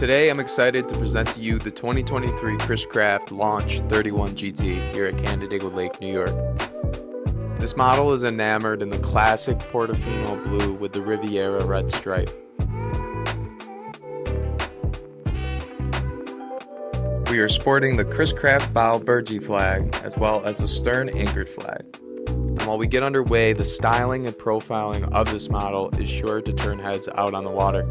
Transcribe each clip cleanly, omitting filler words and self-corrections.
Today I'm excited to present to you the 2023 Chris-Craft Launch 31 GT here at Canandaigua Lake, New York. This model is enamored in the classic Portofino blue with the Riviera red stripe. We are sporting the Chris-Craft bow Burgee flag as well as the stern anchored flag. And while we get underway, the styling and profiling of this model is sure to turn heads out on the water.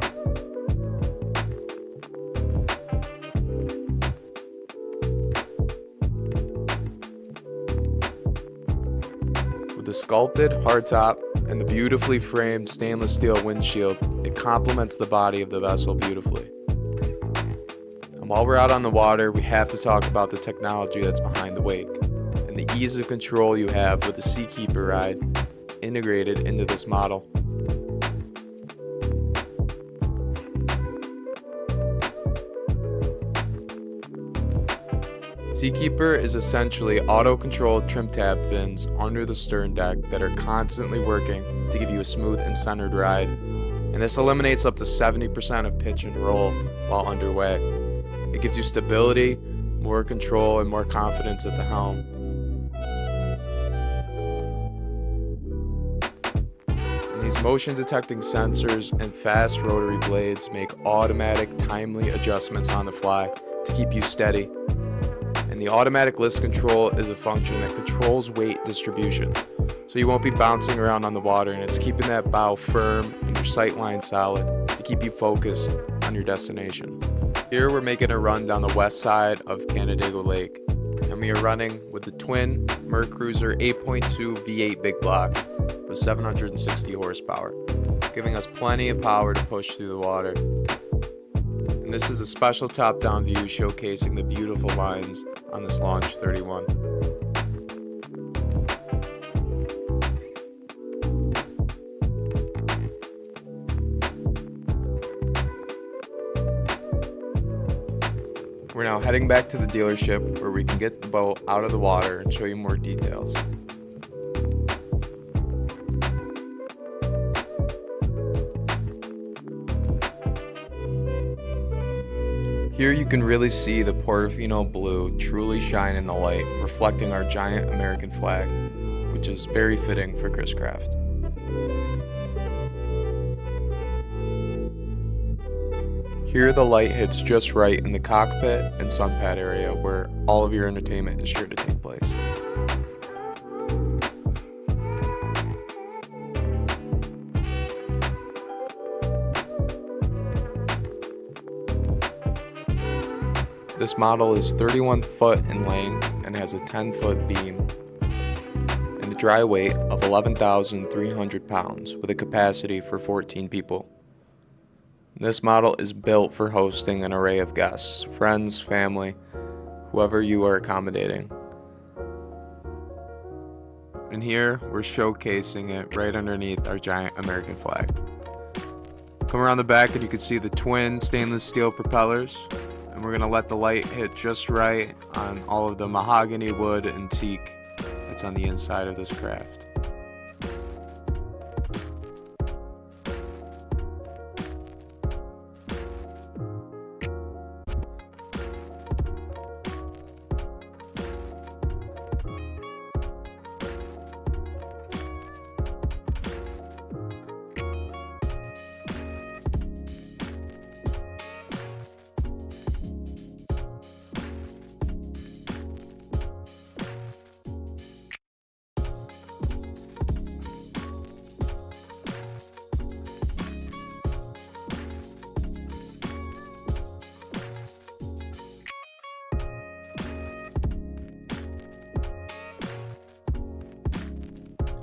With the sculpted hardtop and the beautifully framed stainless steel windshield, it complements the body of the vessel beautifully. And while we're out on the water, we have to talk about the technology that's behind the wake and the ease of control you have with the Seakeeper ride integrated into this model. Seakeeper is essentially auto-controlled trim tab fins under the stern deck that are constantly working to give you a smooth and centered ride, and this eliminates up to 70% of pitch and roll while underway. It gives you stability, more control, and more confidence at the helm. And these motion detecting sensors and fast rotary blades make automatic timely adjustments on the fly to keep you steady. And the automatic list control is a function that controls weight distribution, so you won't be bouncing around on the water, and it's keeping that bow firm and your sight line solid to keep you focused on your destination. Here we're making a run down the west side of Canandaigua Lake, and we are running with the twin Mercruiser 8.2 V8 big blocks with 760 horsepower, giving us plenty of power to push through the water. And this is a special top-down view showcasing the beautiful lines on this Launch 31. We're now heading back to the dealership where we can get the boat out of the water and show you more details. Here you can really see the Portofino blue truly shine in the light, reflecting our giant American flag, which is very fitting for Chris-Craft. Here the light hits just right in the cockpit and sun pad area where all of your entertainment is sure to take place. This model is 31 foot in length and has a 10-foot beam and a dry weight of 11,300 pounds with a capacity for 14 people. This model is built for hosting an array of guests, friends, family, whoever you are accommodating. And here we're showcasing it right underneath our giant American flag. Come around the back and you can see the twin stainless steel propellers. And we're going to let the light hit just right on all of the mahogany wood and teak that's on the inside of this craft.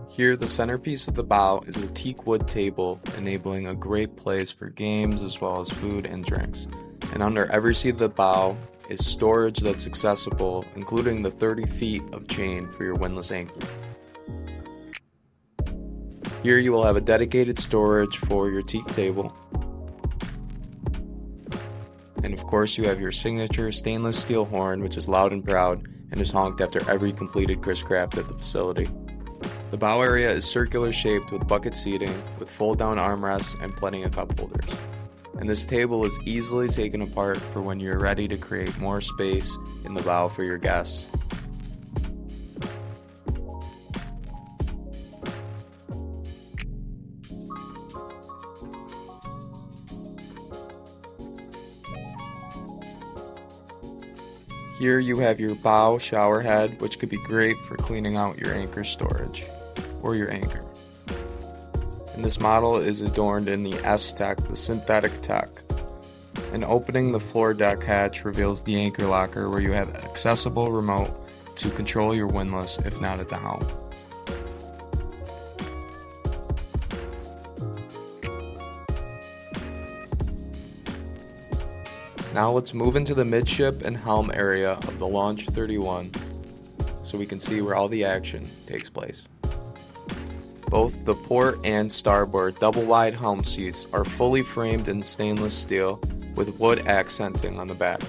Here, the centerpiece of the bow is a teak wood table, enabling a great place for games as well as food and drinks. And under every seat of the bow is storage that's accessible, including the 30 feet of chain for your windlass anchor. Here you will have a dedicated storage for your teak table. And of course you have your signature stainless steel horn, which is loud and proud and is honked after every completed Chris-Craft at the facility. The bow area is circular shaped with bucket seating with fold down armrests and plenty of cup holders. and this table is easily taken apart for when you're ready to create more space in the bow for your guests. Here you have your bow shower head, which could be great for cleaning out your anchor storage or your anchor. And this model is adorned in the S-Tech, the synthetic tech. And opening the floor deck hatch reveals the anchor locker, where you have an accessible remote to control your windlass if not at the helm. Now let's move into the midship and helm area of the Launch 31 so we can see where all the action takes place. Both the port and starboard double wide helm seats are fully framed in stainless steel with wood accenting on the back.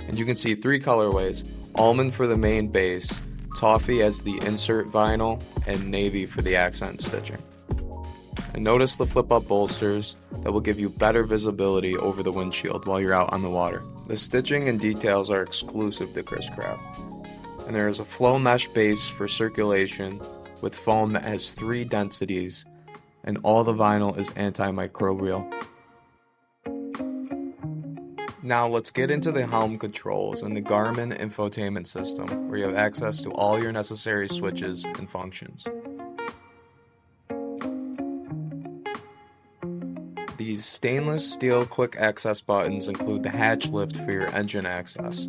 And you can see 3 colorways: almond for the main base, toffee as the insert vinyl, and navy for the accent stitching. And notice the flip-up bolsters that will give you better visibility over the windshield while you're out on the water. The stitching and details are exclusive to Chris Craft. And there is a flow mesh base for circulation with foam that has 3 densities, and all the vinyl is antimicrobial. Now let's get into the helm controls and the Garmin infotainment system, where you have access to all your necessary switches and functions. These stainless steel quick access buttons include the hatch lift for your engine access.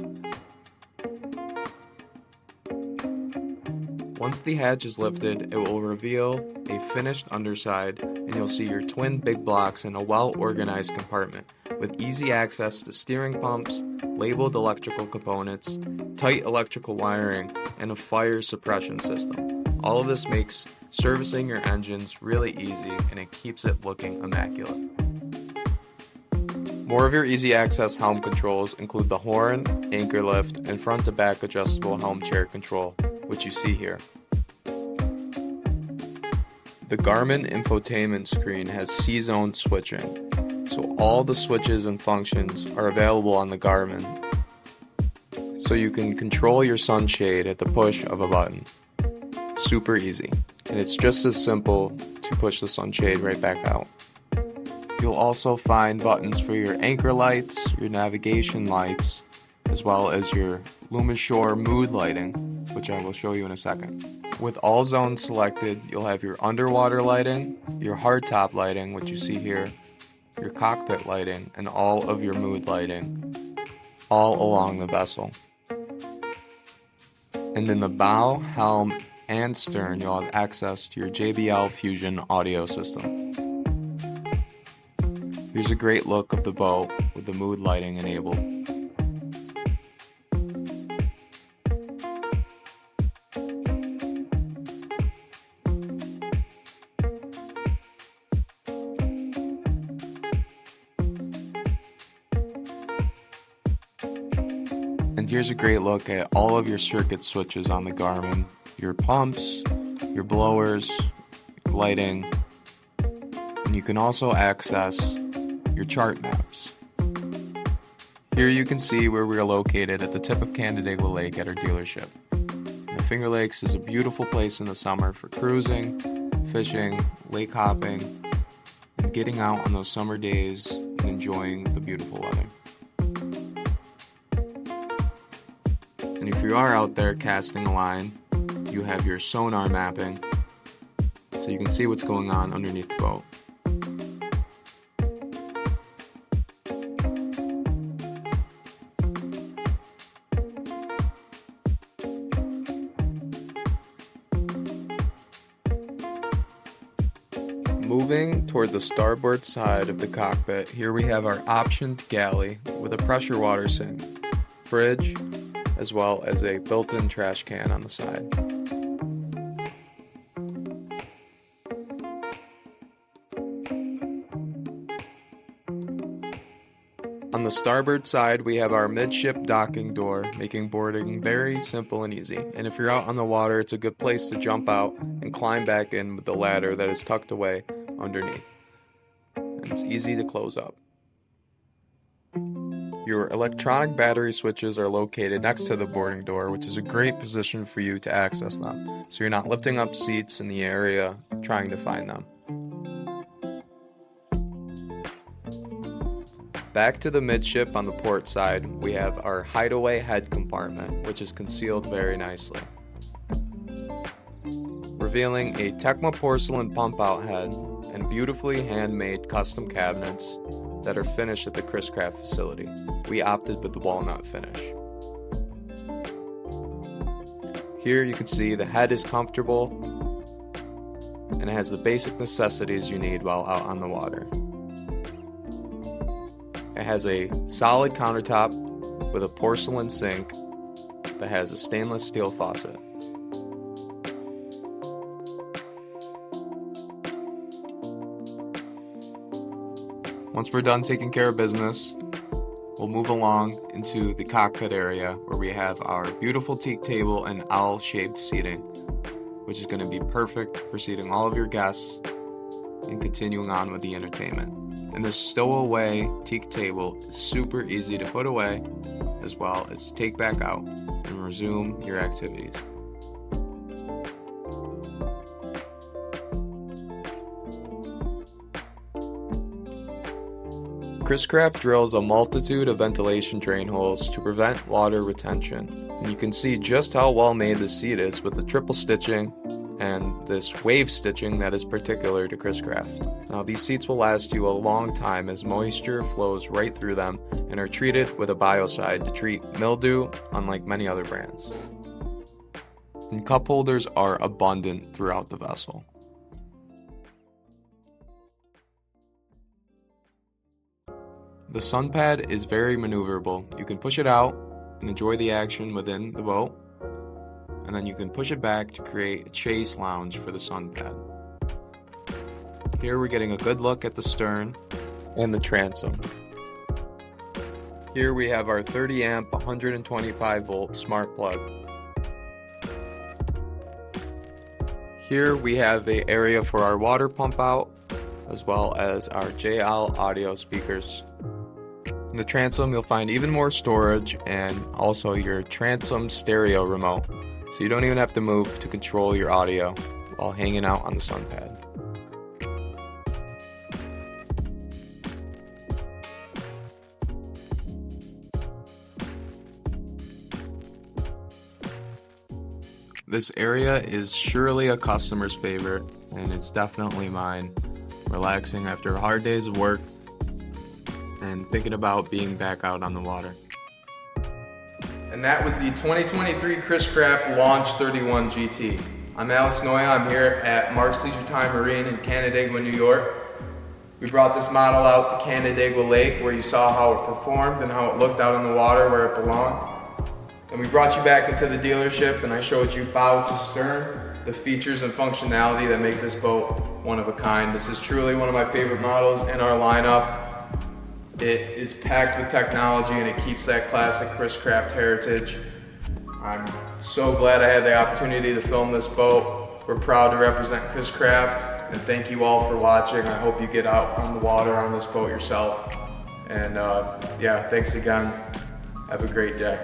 Once the hatch is lifted, it will reveal a finished underside, and you'll see your twin big blocks in a well-organized compartment with easy access to steering pumps, labeled electrical components, tight electrical wiring, and a fire suppression system. All of this makes servicing your engines really easy, and it keeps it looking immaculate. More of your easy access helm controls include the horn, anchor lift, and front to back adjustable helm chair control, which you see here. The Garmin infotainment screen has C-zone switching, so all the switches and functions are available on the Garmin, so you can control your sunshade at the push of a button. Super easy, and it's just as simple to push the sunshade right back out. You'll also find buttons for your anchor lights, your navigation lights, as well as your Lumishore mood lighting, which I will show you in a second. With all zones selected, you'll have your underwater lighting, your hardtop lighting, which you see here, your cockpit lighting, and all of your mood lighting, all along the vessel. And in the bow, helm, and stern, you'll have access to your JBL Fusion audio system. Here's a great look of the boat with the mood lighting enabled. And here's a great look at all of your circuit switches on the Garmin, your pumps, your blowers, lighting, and you can also access your chart maps. Here you can see where we are located at the tip of Canandaigua Lake at our dealership. The Finger Lakes is a beautiful place in the summer for cruising, fishing, lake hopping, and getting out on those summer days and enjoying the beautiful weather. And if you are out there casting a line, you have your sonar mapping, so you can see what's going on underneath the boat. Moving toward the starboard side of the cockpit, here we have our optioned galley with a pressure water sink, fridge, as well as a built-in trash can on the side. On the starboard side, we have our midship docking door, making boarding very simple and easy. And if you're out on the water, it's a good place to jump out and climb back in with the ladder that is tucked away underneath. And it's easy to close up. Your electronic battery switches are located next to the boarding door, which is a great position for you to access them, so you're not lifting up seats in the area trying to find them. Back to the midship on the port side, we have our hideaway head compartment, which is concealed very nicely, revealing a Tecma porcelain pump-out head and beautifully handmade custom cabinets that are finished at the Chris-Craft facility. We opted with the walnut finish. Here you can see the head is comfortable and it has the basic necessities you need while out on the water. It has a solid countertop with a porcelain sink that has a stainless steel faucet. Once we're done taking care of business, we'll move along into the cockpit area where we have our beautiful teak table and owl-shaped seating, which is going to be perfect for seating all of your guests and continuing on with the entertainment. And this stowaway teak table is super easy to put away as well as take back out and resume your activities. Chris-Craft drills a multitude of ventilation drain holes to prevent water retention, and you can see just how well made the seat is with the triple stitching and this wave stitching that is particular to Chris-Craft. Now these seats will last you a long time as moisture flows right through them and are treated with a biocide to treat mildew, unlike many other brands. And cup holders are abundant throughout the vessel. The sun pad is very maneuverable. You can push it out and enjoy the action within the boat, and then you can push it back to create a chase lounge for the sun pad. Here we're getting a good look at the stern and the transom. Here we have our 30 amp 125 volt smart plug. Here we have an area for our water pump out as well as our JL audio speakers. In the transom, you'll find even more storage and also your transom stereo remote, so you don't even have to move to control your audio while hanging out on the sun pad. This area is surely a customer's favorite, and it's definitely mine. Relaxing after hard days of work and thinking about being back out on the water. And that was the 2023 Chris-Craft Launch 31 GT. I'm Alex Noya. I'm here at Mark's Leisure Time Marine in Canandaigua, New York. We brought this model out to Canandaigua Lake where you saw how it performed and how it looked out in the water where it belonged. And we brought you back into the dealership and I showed you bow to stern, the features and functionality that make this boat one of a kind. This is truly one of my favorite models in our lineup. It is packed with technology and it keeps that classic Chris-Craft heritage. I'm so glad I had the opportunity to film this boat. We're proud to represent Chris-Craft and thank you all for watching. I hope you get out on the water on this boat yourself. And yeah, thanks again. Have a great day.